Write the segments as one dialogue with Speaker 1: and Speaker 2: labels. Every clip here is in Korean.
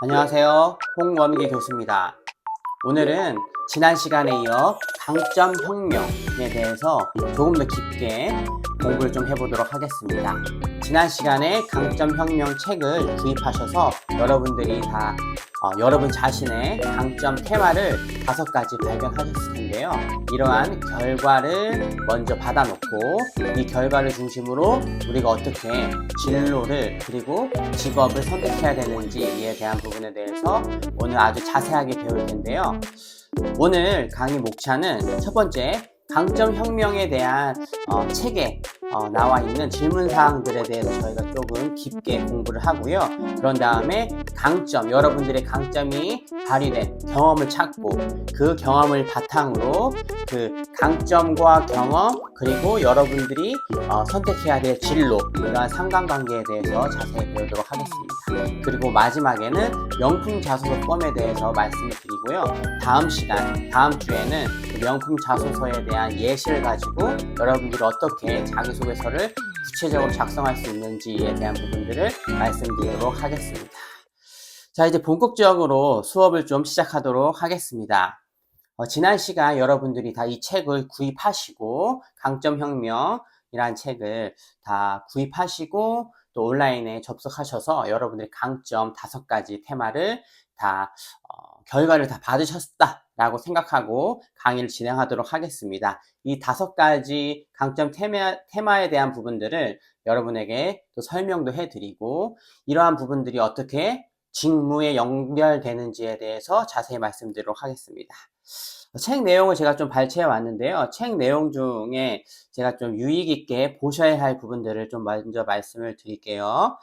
Speaker 1: 안녕하세요. 홍원기 교수입니다. 오늘은 지난 시간에 이어 강점 혁명에 대해서 조금 더 깊게 공부를 좀 해보도록 하겠습니다. 지난 시간에 강점 혁명 책을 구입하셔서 여러분들이 다 여러분 자신의 강점 테마를 5가지 발견하셨을 텐데요. 이러한 결과를 먼저 받아놓고 이 결과를 중심으로 우리가 어떻게 진로를 그리고 직업을 선택해야 되는지에 대한 부분에 대해서 오늘 아주 자세하게 배울 텐데요. 오늘 강의 목차는 첫 번째 강점 혁명에 대한 책에 나와 있는 질문사항들에 대해서 저희가 조금 깊게 공부를 하고요. 그런 다음에 강점, 여러분들의 강점이 발휘된 경험을 찾고 그 경험을 바탕으로 그 강점과 경험 그리고 여러분들이 선택해야 될 진로 이러한 상관관계에 대해서 자세히 배우도록 하겠습니다. 그리고 마지막에는 명품 자소서 펌에 대해서 말씀을 드리고요. 다음 주에는 그 명품 자소서에 대한 예시를 가지고 여러분들이 어떻게 자기소개서를 구체적으로 작성할 수 있는지에 대한 부분들을 말씀드리도록 하겠습니다. 자, 이제 본격적으로 수업을 좀 시작하도록 하겠습니다. 지난 시간 여러분들이 다 이 책을 구입하시고 강점혁명이라는 책을 다 구입하시고 또 온라인에 접속하셔서 여러분들의 강점 5가지 테마를 다 결과를 다 받으셨다라고 생각하고 강의를 진행하도록 하겠습니다. 이 5가지 강점 테마에 대한 부분들을 여러분에게 또 설명도 해드리고 이러한 부분들이 어떻게 직무에 연결되는지에 대해서 자세히 말씀드리도록 하겠습니다. 책 내용을 제가 좀 발췌해 왔는데요. 책 내용 중에 제가 좀 유익 있게 보셔야 할 부분들을 좀 먼저 말씀을 드릴게요.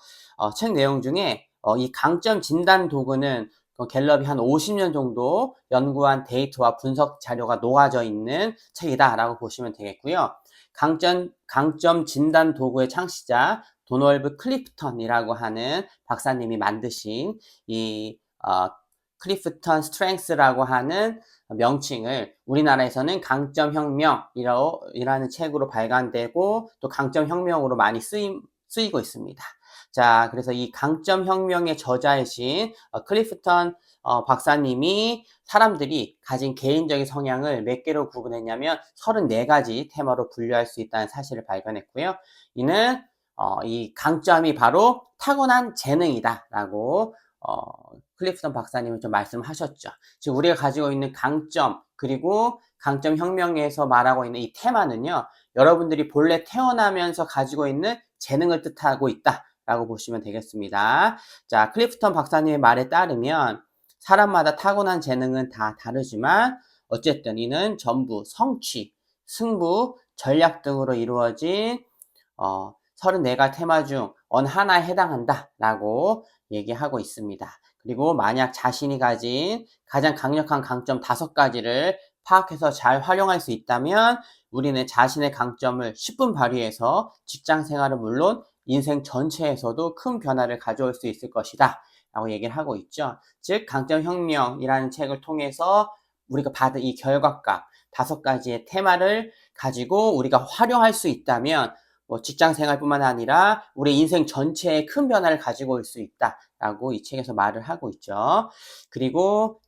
Speaker 1: 책 내용 중에 이 강점 진단 도구는 갤럽이 한 50년 정도 연구한 데이터와 분석 자료가 녹아져 있는 책이다라고 보시면 되겠고요. 강점 진단 도구의 창시자 도널드 클리프턴이라고 하는 박사님이 만드신 이 클리프턴 스트렝스라고 하는 명칭을 우리나라에서는 강점혁명이라는 책으로 발간되고 또 강점혁명으로 많이 쓰이고 있습니다. 자, 그래서 이 강점혁명의 저자이신 클리프턴 박사님이 사람들이 가진 개인적인 성향을 몇 개로 구분했냐면 34가지 테마로 분류할 수 있다는 사실을 발견했고요. 이는 이 강점이 바로 타고난 재능이다라고 클리프턴 박사님은 좀 말씀하셨죠. 즉 우리가 가지고 있는 강점 그리고 강점 혁명에서 말하고 있는 이 테마는요. 여러분들이 본래 태어나면서 가지고 있는 재능을 뜻하고 있다라고 보시면 되겠습니다. 자, 클리프턴 박사님의 말에 따르면 사람마다 타고난 재능은 다 다르지만 어쨌든 이는 전부 성취, 승부, 전략 등으로 이루어진 34가지 테마 중 어느 하나에 해당한다라고 얘기하고 있습니다. 그리고 만약 자신이 가진 가장 강력한 강점 5가지를 파악해서 잘 활용할 수 있다면 우리는 자신의 강점을 10분 발휘해서 직장 생활은 물론 인생 전체에서도 큰 변화를 가져올 수 있을 것이다 라고 얘기를 하고 있죠. 즉 강점혁명이라는 책을 통해서 우리가 받은 이 결과값 5가지의 테마를 가지고 우리가 활용할 수 있다면 직장 생활뿐만 아니라 우리 인생 전체에 큰 변화를 가지고 올 수 있다라고 이 책에서 말을 하고 있죠. 그리고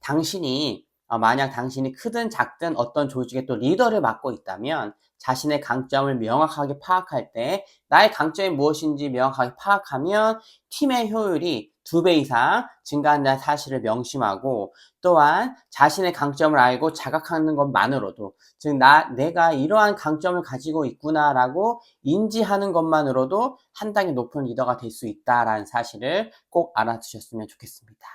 Speaker 1: 만약 당신이 크든 작든 어떤 조직의 또 리더를 맡고 있다면 자신의 강점을 명확하게 파악할 때 나의 강점이 무엇인지 명확하게 파악하면 팀의 효율이 2배 이상 증가한다는 사실을 명심하고 또한 자신의 강점을 알고 자각하는 것만으로도 즉 내가 이러한 강점을 가지고 있구나라고 인지하는 것만으로도 한 단계 높은 리더가 될 수 있다라는 사실을 꼭 알아두셨으면 좋겠습니다.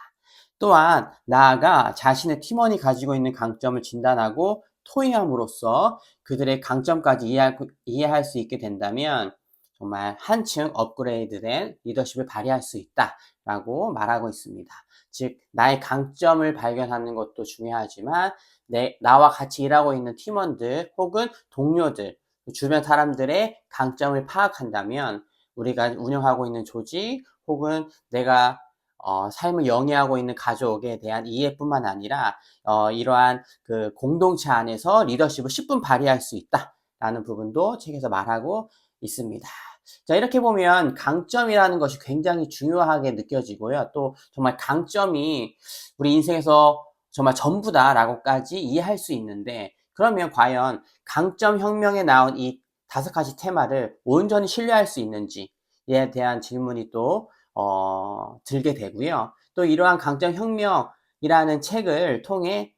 Speaker 1: 또한 나아가 자신의 팀원이 가지고 있는 강점을 진단하고 토의함으로써 그들의 강점까지 이해할 수 있게 된다면 정말 한층 업그레이드된 리더십을 발휘할 수 있다라고 말하고 있습니다. 즉 나의 강점을 발견하는 것도 중요하지만 나와 같이 일하고 있는 팀원들 혹은 동료들 주변 사람들의 강점을 파악한다면 우리가 운영하고 있는 조직 혹은 내가 삶을 영위하고 있는 가족에 대한 이해뿐만 아니라 이러한 그 공동체 안에서 리더십을 10분 발휘할 수 있다라는 부분도 책에서 말하고 있습니다. 자, 이렇게 보면 강점이라는 것이 굉장히 중요하게 느껴지고요. 또 정말 강점이 우리 인생에서 정말 전부다라고까지 이해할 수 있는데, 그러면 과연 강점 혁명에 나온 이 5가지 테마를 온전히 신뢰할 수 있는지에 대한 질문이 또 들게 되고요. 또 이러한 강점 혁명이라는 책을 통해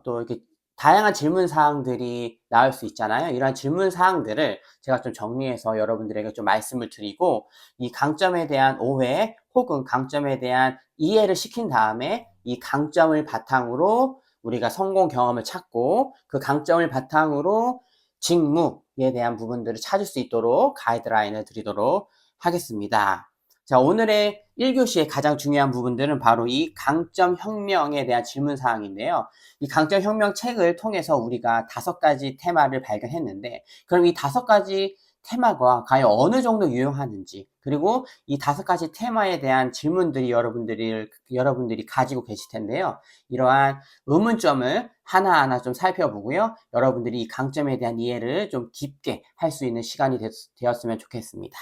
Speaker 1: 또 이렇게 다양한 질문 사항들이 나올 수 있잖아요. 이러한 질문 사항들을 제가 좀 정리해서 여러분들에게 좀 말씀을 드리고, 이 강점에 대한 오해 혹은 강점에 대한 이해를 시킨 다음에 이 강점을 바탕으로 우리가 성공 경험을 찾고, 그 강점을 바탕으로 직무에 대한 부분들을 찾을 수 있도록 가이드라인을 드리도록 하겠습니다. 자, 오늘의 1교시의 가장 중요한 부분들은 바로 이 강점 혁명에 대한 질문 사항인데요. 이 강점 혁명 책을 통해서 우리가 5가지 테마를 발견했는데, 그럼 이 5가지 테마가 과연 어느 정도 유용하는지, 그리고 이 5가지 테마에 대한 질문들이 여러분들이 가지고 계실 텐데요. 이러한 의문점을 하나하나 좀 살펴보고요. 여러분들이 이 강점에 대한 이해를 좀 깊게 할 수 있는 시간이 되었으면 좋겠습니다.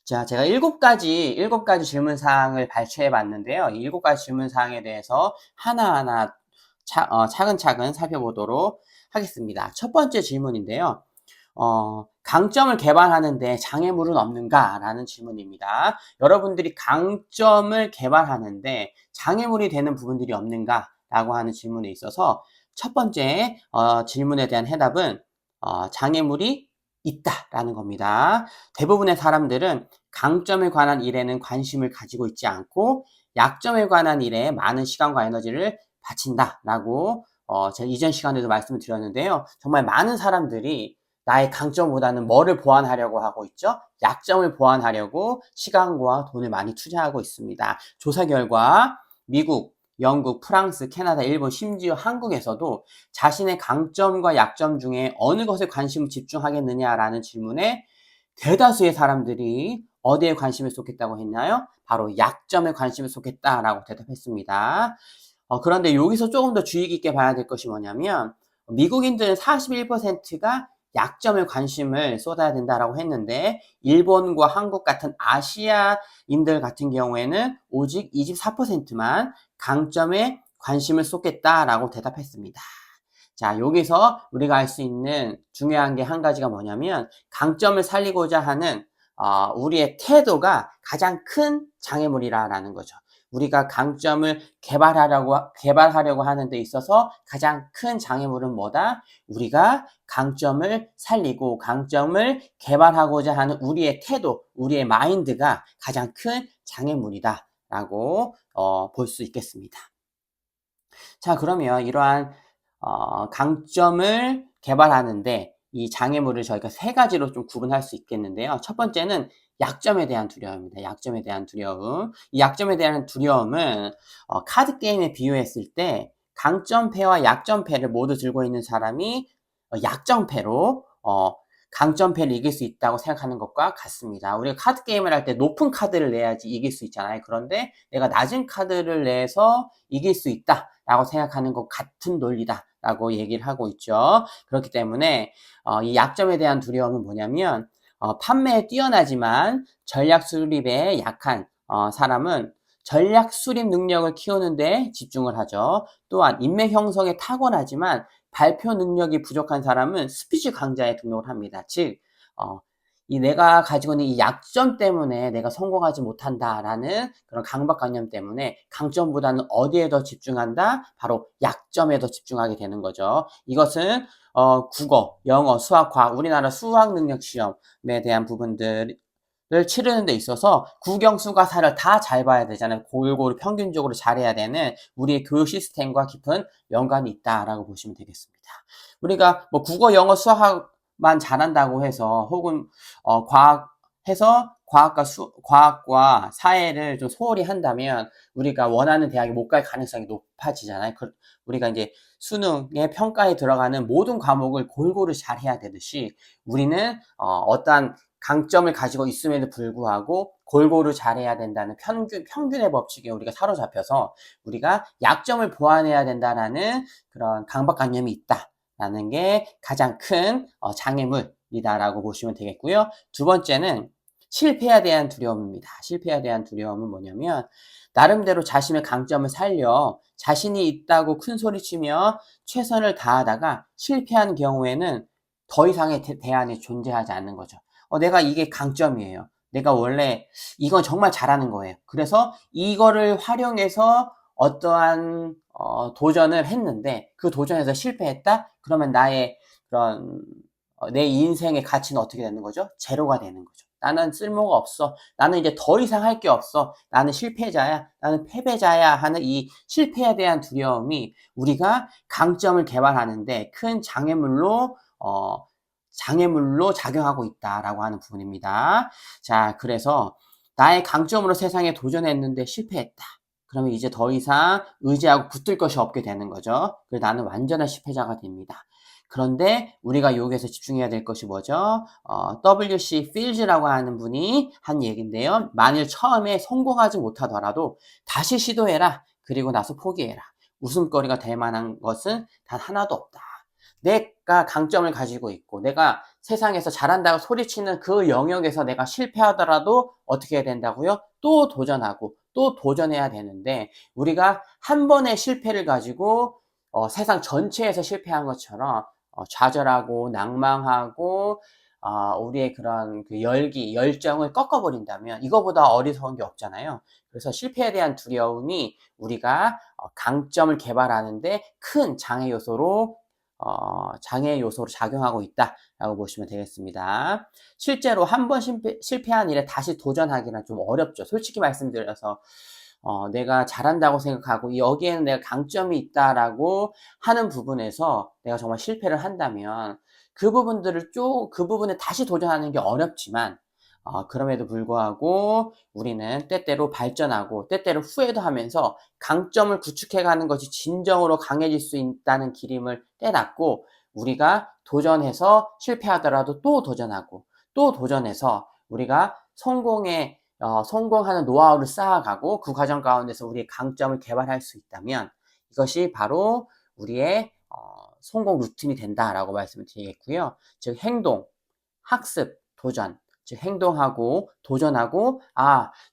Speaker 1: 자, 제가 7가지 질문 사항을 발췌해 봤는데요. 이 7가지 질문 사항에 대해서 하나하나 차근차근 살펴보도록 하겠습니다. 첫 번째 질문인데요. 강점을 개발하는데 장애물은 없는가? 라는 질문입니다. 여러분들이 강점을 개발하는데 장애물이 되는 부분들이 없는가? 라고 하는 질문에 있어서 첫 번째 질문에 대한 해답은 장애물이 있다라는 겁니다. 대부분의 사람들은 강점에 관한 일에는 관심을 가지고 있지 않고 약점에 관한 일에 많은 시간과 에너지를 바친다라고 제가 이전 시간에도 말씀을 드렸는데요. 정말 많은 사람들이 나의 강점보다는 뭐를 보완하려고 하고 있죠? 약점을 보완하려고 시간과 돈을 많이 투자하고 있습니다. 조사 결과 미국, 영국, 프랑스, 캐나다, 일본, 심지어 한국에서도 자신의 강점과 약점 중에 어느 것에 관심을 집중하겠느냐라는 질문에 대다수의 사람들이 어디에 관심을 쏟겠다고 했나요? 바로 약점에 관심을 쏟겠다라고 대답했습니다. 그런데 여기서 조금 더 주의 깊게 봐야 될 것이 뭐냐면, 미국인들은 41%가 약점에 관심을 쏟아야 된다라고 했는데, 일본과 한국 같은 아시아인들 같은 경우에는 오직 24%만 강점에 관심을 쏟겠다라고 대답했습니다. 자, 여기서 우리가 알 수 있는 중요한 게 한 가지가 뭐냐면, 강점을 살리고자 하는 우리의 태도가 가장 큰 장애물이라는 거죠. 우리가 강점을 개발하려고 하는 데 있어서 가장 큰 장애물은 뭐다? 우리가 강점을 살리고 강점을 개발하고자 하는 우리의 태도, 우리의 마인드가 가장 큰 장애물이다 라고 볼 수 있겠습니다. 자, 그러면 이러한 강점을 개발하는데 이 장애물을 저희가 3가지로 좀 구분할 수 있겠는데요. 첫 번째는 약점에 대한 두려움입니다. 약점에 대한 두려움. 이 약점에 대한 두려움은 카드 게임에 비유했을 때 강점패와 약점패를 모두 들고 있는 사람이 약점패로 강점패를 이길 수 있다고 생각하는 것과 같습니다. 우리가 카드 게임을 할 때 높은 카드를 내야지 이길 수 있잖아요. 그런데 내가 낮은 카드를 내서 이길 수 있다라고 생각하는 것 같은 논리다라고 얘기를 하고 있죠. 그렇기 때문에 이 약점에 대한 두려움은 뭐냐면, 판매에 뛰어나지만 전략 수립에 약한 사람은 전략 수립 능력을 키우는데 집중을 하죠. 또한 인맥 형성에 타고나지만 발표 능력이 부족한 사람은 스피치 강좌에 등록을 합니다. 즉, 이 내가 가지고 있는 이 약점 때문에 내가 성공하지 못한다라는 그런 강박관념 때문에 강점보다는 어디에 더 집중한다? 바로 약점에 더 집중하게 되는 거죠. 이것은 국어, 영어, 수학, 과학, 우리나라 수학 능력 시험에 대한 부분들을 치르는 데 있어서 국영수가사를 다 잘 봐야 되잖아요. 골고루 평균적으로 잘해야 되는 우리의 교육 시스템과 깊은 연관이 있다라고 보시면 되겠습니다. 우리가 뭐 국어, 영어, 수학만 잘한다고 해서 혹은 과학과 사회를 좀 소홀히 한다면 우리가 원하는 대학에 못 갈 가능성이 높아지잖아요. 우리가 이제 수능의 평가에 들어가는 모든 과목을 골고루 잘해야 되듯이 우리는 어떠한 강점을 가지고 있음에도 불구하고 골고루 잘해야 된다는 평균의 법칙에 우리가 사로잡혀서 우리가 약점을 보완해야 된다라는 그런 강박관념이 있다라는 게 가장 큰 장애물 두려움이다라고 보시면 되겠고요. 두 번째는 실패에 대한 두려움입니다. 실패에 대한 두려움은 뭐냐면 나름대로 자신의 강점을 살려 자신이 있다고 큰 소리치며 최선을 다하다가 실패한 경우에는 더 이상의 대안이 존재하지 않는 거죠. 내가 이게 강점이에요. 내가 원래 이건 정말 잘하는 거예요. 그래서 이거를 활용해서 어떠한 도전을 했는데 그 도전에서 실패했다? 그러면 나의 그런 내 인생의 가치는 어떻게 되는 거죠? 제로가 되는 거죠. 나는 쓸모가 없어. 나는 이제 더 이상 할 게 없어. 나는 실패자야. 나는 패배자야 하는 이 실패에 대한 두려움이 우리가 강점을 개발하는데 큰 장애물로 작용하고 있다라고 하는 부분입니다. 자, 그래서 나의 강점으로 세상에 도전했는데 실패했다. 그러면 이제 더 이상 의지하고 붙들 것이 없게 되는 거죠. 그래서 나는 완전한 실패자가 됩니다. 그런데 우리가 여기에서 집중해야 될 것이 뭐죠? W.C. 필즈라고 하는 분이 한 얘기인데요. 만일 처음에 성공하지 못하더라도 다시 시도해라. 그리고 나서 포기해라. 웃음거리가 될 만한 것은 단 하나도 없다. 내가 강점을 가지고 있고 내가 세상에서 잘한다고 소리치는 그 영역에서 내가 실패하더라도 어떻게 해야 된다고요? 또 도전하고 또 도전해야 되는데 우리가 한 번의 실패를 가지고 세상 전체에서 실패한 것처럼 좌절하고 낭망하고 우리의 그런 그 열정을 꺾어버린다면 이거보다 어리석은 게 없잖아요. 그래서 실패에 대한 두려움이 우리가 강점을 개발하는데 큰 장애 요소로 작용하고 있다라고 보시면 되겠습니다. 실제로 한 번 실패한 일에 다시 도전하기는 좀 어렵죠. 솔직히 말씀드려서 내가 잘한다고 생각하고 여기에는 내가 강점이 있다라고 하는 부분에서 내가 정말 실패를 한다면 그 부분에 다시 도전하는 게 어렵지만 그럼에도 불구하고 우리는 때때로 발전하고 때때로 후회도 하면서 강점을 구축해가는 것이 진정으로 강해질 수 있다는 기림을 떼놨고 우리가 도전해서 실패하더라도 또 도전하고 또 도전해서 우리가 성공하는 노하우를 쌓아가고 그 과정 가운데서 우리의 강점을 개발할 수 있다면 이것이 바로 우리의 성공 루틴이 된다라고 말씀을 드리겠고요. 즉 행동, 학습, 도전. 즉 행동하고 도전하고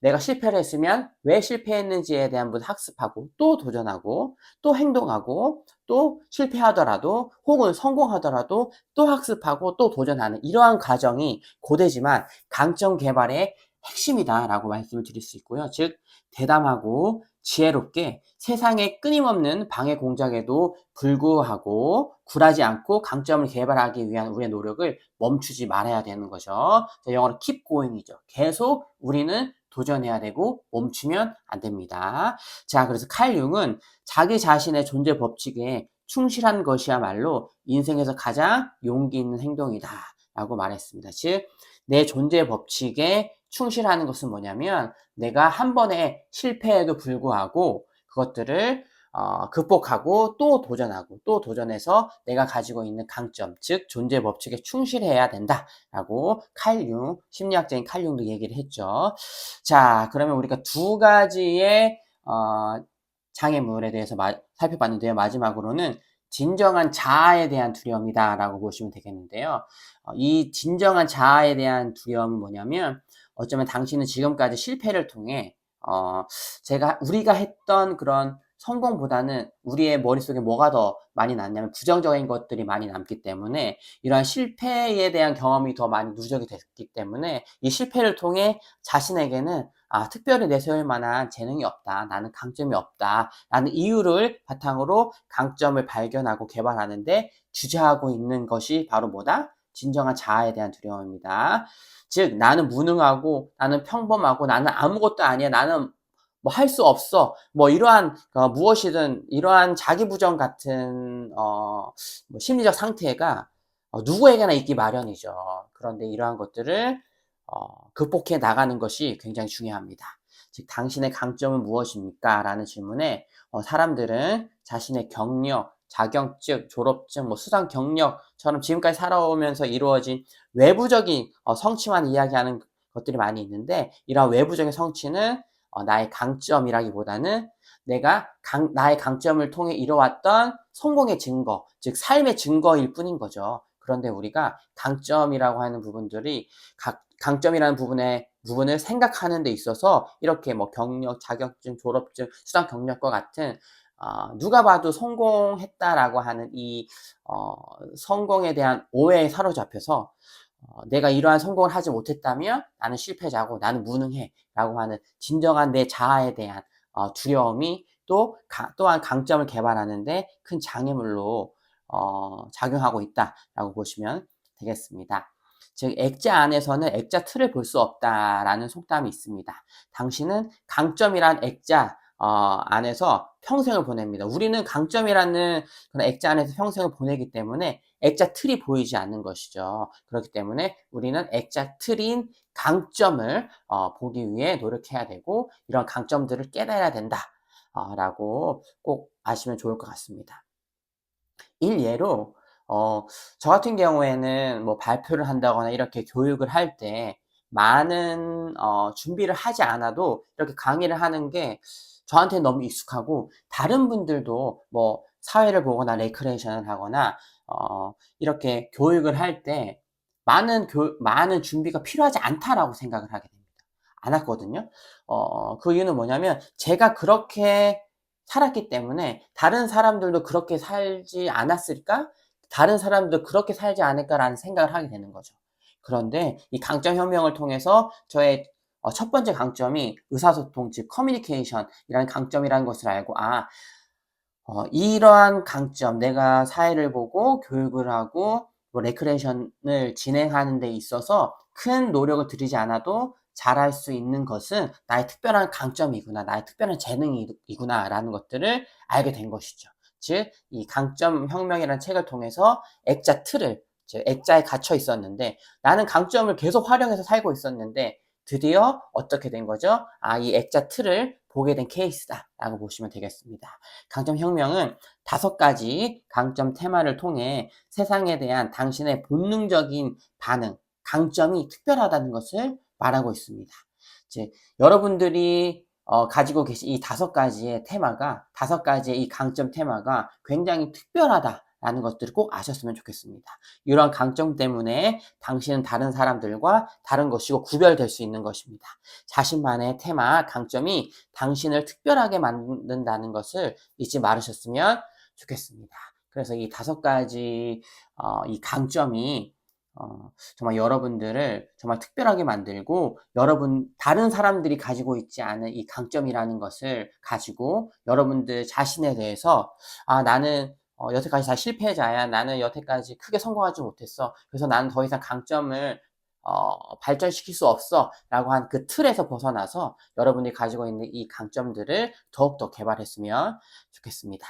Speaker 1: 내가 실패를 했으면 왜 실패했는지에 대한 부분 학습하고 또 도전하고 또 행동하고 또 실패하더라도 혹은 성공하더라도 또 학습하고 또 도전하는 이러한 과정이 고되지만 강점 개발의 핵심이다라고 말씀을 드릴 수 있고요. 즉 대담하고 지혜롭게 세상에 끊임없는 방해 공작에도 불구하고 굴하지 않고 강점을 개발하기 위한 우리의 노력을 멈추지 말아야 되는 거죠. 영어로 keep going이죠. 계속 우리는 도전해야 되고 멈추면 안 됩니다. 자, 그래서 칼 융은 자기 자신의 존재 법칙에 충실한 것이야말로 인생에서 가장 용기 있는 행동이다 라고 말했습니다. 즉, 내 존재 법칙에 충실하는 것은 뭐냐면 내가 한 번의 실패에도 불구하고 그것들을 극복하고 또 도전하고 또 도전해서 내가 가지고 있는 강점, 즉 존재 법칙에 충실해야 된다라고 심리학자인 칼 융도 얘기를 했죠. 자, 그러면 우리가 두 가지의 장애물에 대해서 살펴봤는데요. 마지막으로는 진정한 자아에 대한 두려움이다라고 보시면 되겠는데요. 이 진정한 자아에 대한 두려움은 뭐냐면 어쩌면 당신은 지금까지 실패를 통해 우리가 했던 그런 성공보다는 우리의 머릿속에 뭐가 더 많이 남냐면 부정적인 것들이 많이 남기 때문에 이러한 실패에 대한 경험이 더 많이 누적이 됐기 때문에 이 실패를 통해 자신에게는 특별히 내세울 만한 재능이 없다. 나는 강점이 없다. 라는 이유를 바탕으로 강점을 발견하고 개발하는데 주저하고 있는 것이 바로 뭐다? 진정한 자아에 대한 두려움입니다. 즉 나는 무능하고 나는 평범하고 나는 아무것도 아니야. 나는 뭐 할 수 없어. 뭐 이러한 무엇이든 이러한 자기 부정 같은 뭐 심리적 상태가 누구에게나 있기 마련이죠. 그런데 이러한 것들을 극복해 나가는 것이 굉장히 중요합니다. 즉 당신의 강점은 무엇입니까? 라는 질문에 사람들은 자신의 경력, 자격증, 졸업증, 뭐 수상 경력처럼 지금까지 살아오면서 이루어진 외부적인 성취만 이야기하는 것들이 많이 있는데 이러한 외부적인 성취는 나의 강점이라기보다는 나의 강점을 통해 이뤄왔던 성공의 증거, 즉 삶의 증거일 뿐인 거죠. 그런데 우리가 강점이라고 하는 부분들이 강점이라는 부분을 생각하는 데 있어서 이렇게 뭐 경력, 자격증, 졸업증, 수상 경력과 같은 누가 봐도 성공했다라고 하는 이 성공에 대한 오해에 사로잡혀서 내가 이러한 성공을 하지 못했다면 나는 실패자고 나는 무능해 라고 하는 진정한 내 자아에 대한 두려움이 또한 강점을 개발하는데 큰 장애물로 작용하고 있다라고 보시면 되겠습니다. 즉 액자 안에서는 액자 틀을 볼 수 없다라는 속담이 있습니다. 당신은 강점이란 액자 안에서 평생을 보냅니다. 우리는 강점이라는 그런 액자 안에서 평생을 보내기 때문에 액자 틀이 보이지 않는 것이죠. 그렇기 때문에 우리는 액자 틀인 강점을 보기 위해 노력해야 되고 이런 강점들을 깨달아야 된다. 라고 꼭 아시면 좋을 것 같습니다. 일예로 저 같은 경우에는 뭐 발표를 한다거나 이렇게 교육을 할 때 많은 준비를 하지 않아도 이렇게 강의를 하는 게 저한테 너무 익숙하고 다른 분들도 뭐 사회를 보거나 레크레이션을 하거나 이렇게 교육을 할 때 많은 준비가 필요하지 않다라고 생각을 하게 됩니다. 않았거든요. 그 이유는 뭐냐면 제가 그렇게 살았기 때문에 '다른 사람들도 그렇게 살지 않았을까? 다른 사람도 그렇게 살지 않을까?'라는 생각을 하게 되는 거죠. 그런데 이 강점 혁명을 통해서 저의 첫 번째 강점이 의사소통 즉 커뮤니케이션이라는 강점이라는 것을 알고 이러한 강점 내가 사회를 보고 교육을 하고 뭐 레크레이션을 진행하는 데 있어서 큰 노력을 들이지 않아도 잘할 수 있는 것은 나의 특별한 강점이구나, 나의 특별한 재능이구나라는 것들을 알게 된 것이죠. 즉, 이 강점 혁명이라는 책을 통해서 액자 틀을, 즉 액자에 갇혀 있었는데 나는 강점을 계속 활용해서 살고 있었는데 드디어 어떻게 된 거죠? 이 액자 틀을 보게 된 케이스다라고 보시면 되겠습니다. 강점 혁명은 5가지 강점 테마를 통해 세상에 대한 당신의 본능적인 반응, 강점이 특별하다는 것을 말하고 있습니다. 이제 여러분들이 가지고 계신 이 5가지의 테마가 5가지의 이 강점 테마가 굉장히 특별하다라는 것들을 꼭 아셨으면 좋겠습니다. 이러한 강점 때문에 당신은 다른 사람들과 다른 것이고 구별될 수 있는 것입니다. 자신만의 테마, 강점이 당신을 특별하게 만든다는 것을 잊지 말으셨으면 좋겠습니다. 그래서 이 5가지 이 강점이 정말 여러분들을 정말 특별하게 만들고 다른 사람들이 가지고 있지 않은 이 강점이라는 것을 가지고 여러분들 자신에 대해서 나는 여태까지 다 실패자야. 나는 여태까지 크게 성공하지 못했어. 그래서 나는 더 이상 강점을 발전시킬 수 없어 라고 한 그 틀에서 벗어나서 여러분들이 가지고 있는 이 강점들을 더욱더 개발했으면 좋겠습니다.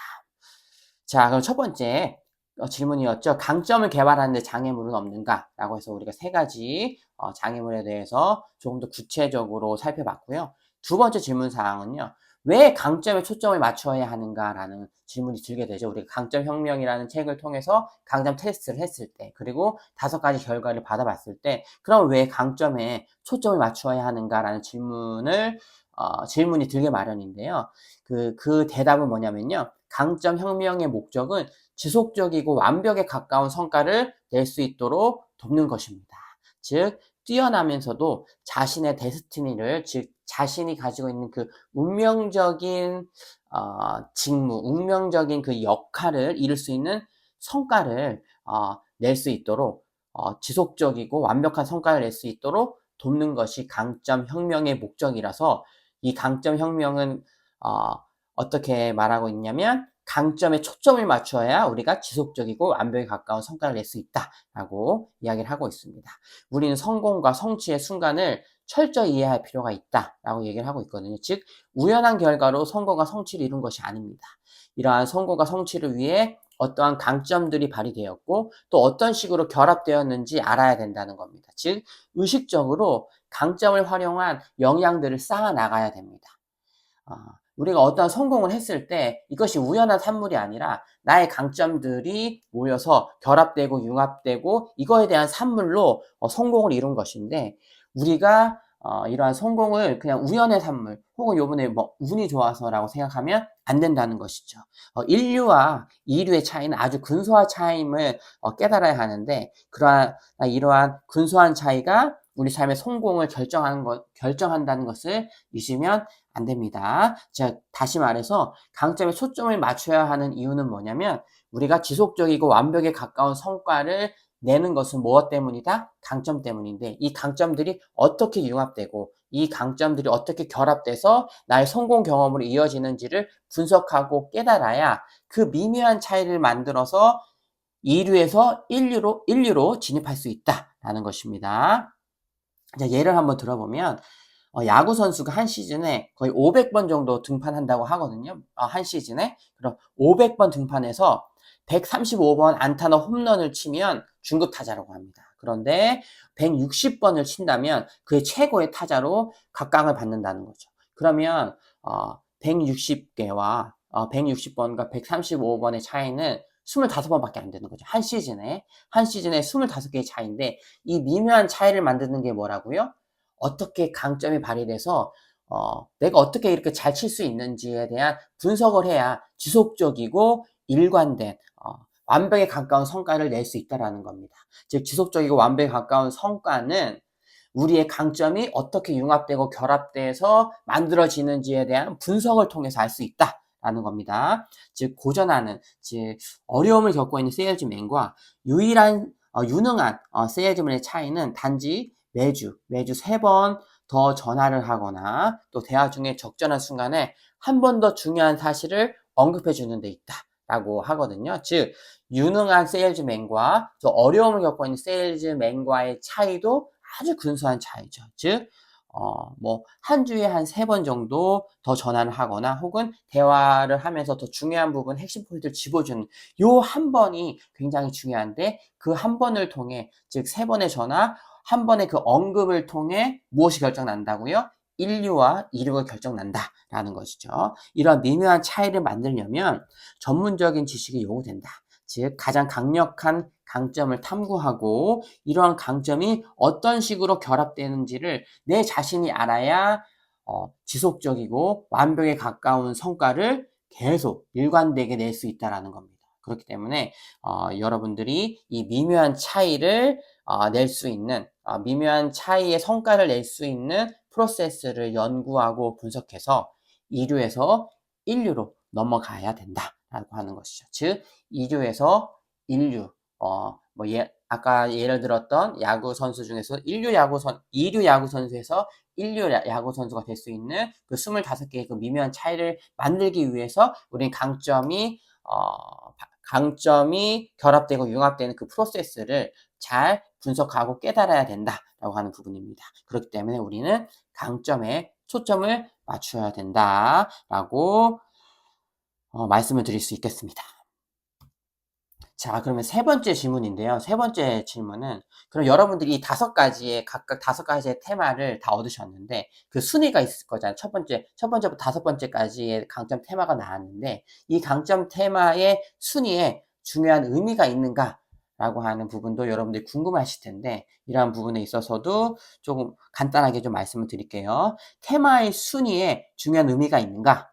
Speaker 1: 자, 그럼 첫 번째 질문이었죠. 강점을 개발하는데 장애물은 없는가? 라고 해서 우리가 3가지 장애물에 대해서 조금 더 구체적으로 살펴봤고요. 두 번째 질문 사항은요. 왜 강점에 초점을 맞춰야 하는가라는 질문이 들게 되죠. 우리가 강점 혁명이라는 책을 통해서 강점 테스트를 했을 때 그리고 5가지 결과를 받아봤을 때 그럼 왜 강점에 초점을 맞춰야 하는가라는 질문이 들게 마련인데요. 그 대답은 뭐냐면요. 강점 혁명의 목적은 지속적이고 완벽에 가까운 성과를 낼 수 있도록 돕는 것입니다. 즉 뛰어나면서도 자신의 데스티니를 즉 자신이 가지고 있는 그 운명적인 직무, 운명적인 그 역할을 이룰 수 있는 성과를 낼 수 있도록 지속적이고 완벽한 성과를 낼 수 있도록 돕는 것이 강점 혁명의 목적이라서 이 강점 혁명은 어떻게 말하고 있냐면 강점에 초점을 맞춰야 우리가 지속적이고 완벽에 가까운 성과를 낼 수 있다라고 이야기를 하고 있습니다. 우리는 성공과 성취의 순간을 철저히 이해할 필요가 있다라고 얘기를 하고 있거든요. 즉 우연한 결과로 성공과 성취를 이룬 것이 아닙니다. 이러한 성공과 성취를 위해 어떠한 강점들이 발휘되었고 또 어떤 식으로 결합되었는지 알아야 된다는 겁니다. 즉 의식적으로 강점을 활용한 역량들을 쌓아 나가야 됩니다. 우리가 어떠한 성공을 했을 때 이것이 우연한 산물이 아니라 나의 강점들이 모여서 결합되고 융합되고 이거에 대한 산물로 성공을 이룬 것인데 우리가 이러한 성공을 그냥 우연의 산물 혹은 요번에 뭐 운이 좋아서라고 생각하면 안 된다는 것이죠. 인류와 이류의 차이는 아주 근소한 차이임을 깨달아야 하는데 이러한 근소한 차이가 우리 삶의 성공을 결정한다는 것을 잊으면 안 됩니다. 제가 다시 말해서 강점에 초점을 맞춰야 하는 이유는 뭐냐면 우리가 지속적이고 완벽에 가까운 성과를 내는 것은 무엇 때문이다? 강점 때문인데 이 강점들이 어떻게 융합되고 이 강점들이 어떻게 결합돼서 나의 성공 경험으로 이어지는지를 분석하고 깨달아야 그 미묘한 차이를 만들어서 이류에서 인류로 진입할 수 있다라는 것입니다. 자, 예를 한번 들어보면 야구 선수가 한 시즌에 거의 500번 정도 등판한다고 하거든요. 한 시즌에. 그럼 500번 등판해서 135번 안타나 홈런을 치면 중급 타자라고 합니다. 그런데 160번을 친다면 그의 최고의 타자로 각광을 받는다는 거죠. 그러면 160개와 160번과 135번의 차이는 25번밖에 안 되는 거죠. 한 시즌에 25개의 차이인데 이 미묘한 차이를 만드는 게 뭐라고요? 어떻게 강점이 발휘돼서 내가 어떻게 이렇게 잘 칠 수 있는지에 대한 분석을 해야 지속적이고 일관된 완벽에 가까운 성과를 낼 수 있다라는 겁니다. 즉 지속적이고 완벽에 가까운 성과는 우리의 강점이 어떻게 융합되고 결합돼서 만들어지는지에 대한 분석을 통해서 알 수 있다라는 겁니다. 즉 고전하는 즉 어려움을 겪고 있는 세일즈맨과 유능한 세일즈맨의 차이는 단지 매주 3번 더 전화를 하거나 또 대화 중에 적절한 순간에 한 번 더 중요한 사실을 언급해 주는 데 있다라고 하거든요. 즉 유능한 세일즈맨과 또 어려움을 겪고 있는 세일즈맨과의 차이도 아주 근소한 차이죠. 즉 뭐 한 주에 한 3번 정도 더 전화를 하거나 혹은 대화를 하면서 더 중요한 부분 핵심 포인트를 짚어주는 요 한 번이 굉장히 중요한데 그 한 번을 통해 즉 3번의 전화 한 번의 그 언급을 통해 무엇이 결정난다고요? 인류와 이류가 결정난다라는 것이죠. 이런 미묘한 차이를 만들려면 전문적인 지식이 요구된다. 즉 가장 강력한 강점을 탐구하고 이러한 강점이 어떤 식으로 결합되는지를 내 자신이 알아야 지속적이고 완벽에 가까운 성과를 계속 일관되게 낼 수 있다는 겁니다. 그렇기 때문에 여러분들이 이 미묘한 차이를 낼 수 있는 미묘한 차이의 성과를 낼 수 있는 프로세스를 연구하고 분석해서 이류에서 인류로 넘어가야 된다라고 하는 것이죠. 즉 이류에서 인류 아까 예를 들었던 야구 선수 중에서 이류 야구 선수에서 인류 야구 선수가 될 수 있는 그 25개의 그 미묘한 차이를 만들기 위해서 우리는 강점이 결합되고 융합되는 그 프로세스를 잘 분석하고 깨달아야 된다라고 하는 부분입니다. 그렇기 때문에 우리는 강점에 초점을 맞춰야 된다라고 말씀을 드릴 수 있겠습니다. 자, 그러면 세 번째 질문인데요. 세 번째 질문은 그럼 여러분들이 이 각각 5가지의 테마를 다 얻으셨는데 그 순위가 있을 거잖아요. 첫 번째부터 5번째까지의 강점 테마가 나왔는데 이 강점 테마의 순위에 중요한 의미가 있는가라고 하는 부분도 여러분들이 궁금하실 텐데 이러한 부분에 있어서도 조금 간단하게 좀 말씀을 드릴게요. 테마의 순위에 중요한 의미가 있는가?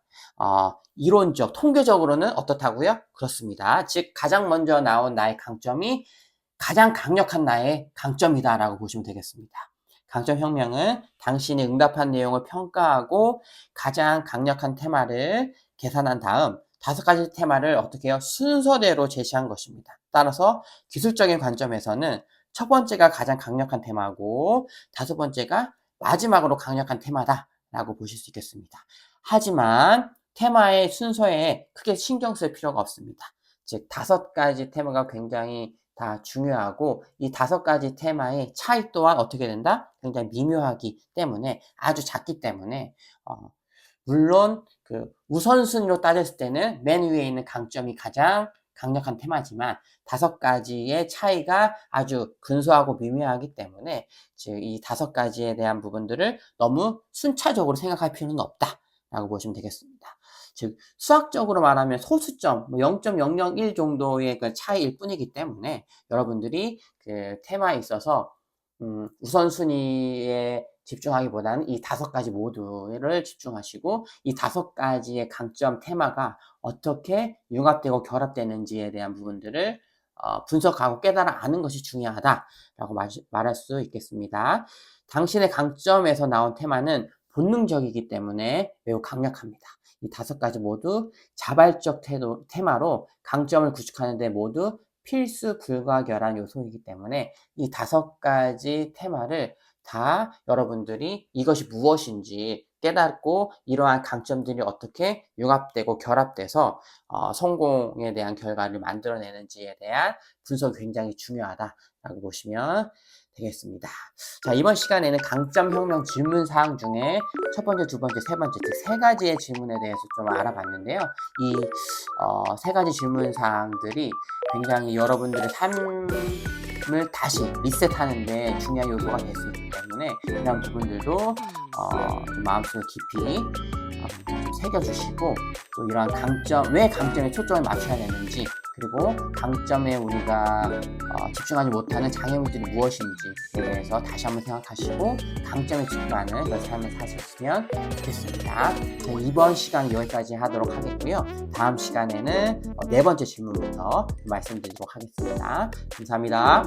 Speaker 1: 이론적, 통계적으로는 어떻다고요? 그렇습니다. 즉 가장 먼저 나온 나의 강점이 가장 강력한 나의 강점이다라고 보시면 되겠습니다. 강점혁명은 당신이 응답한 내용을 평가하고 가장 강력한 테마를 계산한 다음 5가지 테마를 어떻게 해요? 순서대로 제시한 것입니다. 따라서 기술적인 관점에서는 첫 번째가 가장 강력한 테마고 5번째가 마지막으로 강력한 테마다라고 보실 수 있겠습니다. 하지만 테마의 순서에 크게 신경 쓸 필요가 없습니다. 즉 5가지 테마가 굉장히 다 중요하고 이 5가지 테마의 차이 또한 어떻게 된다? 굉장히 미묘하기 때문에 아주 작기 때문에 물론 그 우선순위로 따졌을 때는 맨 위에 있는 강점이 가장 강력한 테마지만 5가지의 차이가 아주 근소하고 미묘하기 때문에 즉 이 5가지에 대한 부분들을 너무 순차적으로 생각할 필요는 없다라고 보시면 되겠습니다. 즉 수학적으로 말하면 소수점 0.001 정도의 그 차이일 뿐이기 때문에 여러분들이 그 테마에 있어서 우선순위에 집중하기보다는 이 5가지 모두를 집중하시고 이 5가지의 강점 테마가 어떻게 융합되고 결합되는지에 대한 부분들을 분석하고 깨달아 아는 것이 중요하다라고 말할 수 있겠습니다. 당신의 강점에서 나온 테마는 본능적이기 때문에 매우 강력합니다. 이 5가지 모두 자발적 테마로 강점을 구축하는 데 모두 필수 불가결한 요소이기 때문에 이 5가지 테마를 다 여러분들이 이것이 무엇인지 깨닫고 이러한 강점들이 어떻게 융합되고 결합돼서 성공에 대한 결과를 만들어내는지에 대한 분석이 굉장히 중요하다라고 보시면 되겠습니다. 자, 이번 시간에는 강점 혁명 질문 사항 중에 첫 번째, 두 번째, 세 번째, 즉 3가지의 질문에 대해서 좀 알아봤는데요. 이 3가지 질문 사항들이 굉장히 여러분들의 삶을 다시 리셋하는 데 중요한 요소가 될 수 있기 때문에 이런 부분들도 좀 마음속에 깊이 좀 새겨주시고 또 이러한 강점, 왜 강점에 초점을 맞춰야 되는지 그리고 강점에 우리가 집중하지 못하는 장애물들이 무엇인지에 대해서 다시 한번 생각하시고 강점에 집중하는 그런 삶을 사셨으면 좋겠습니다. 이번 시간은 여기까지 하도록 하겠고요. 다음 시간에는 4번째 질문부터 말씀드리도록 하겠습니다. 감사합니다.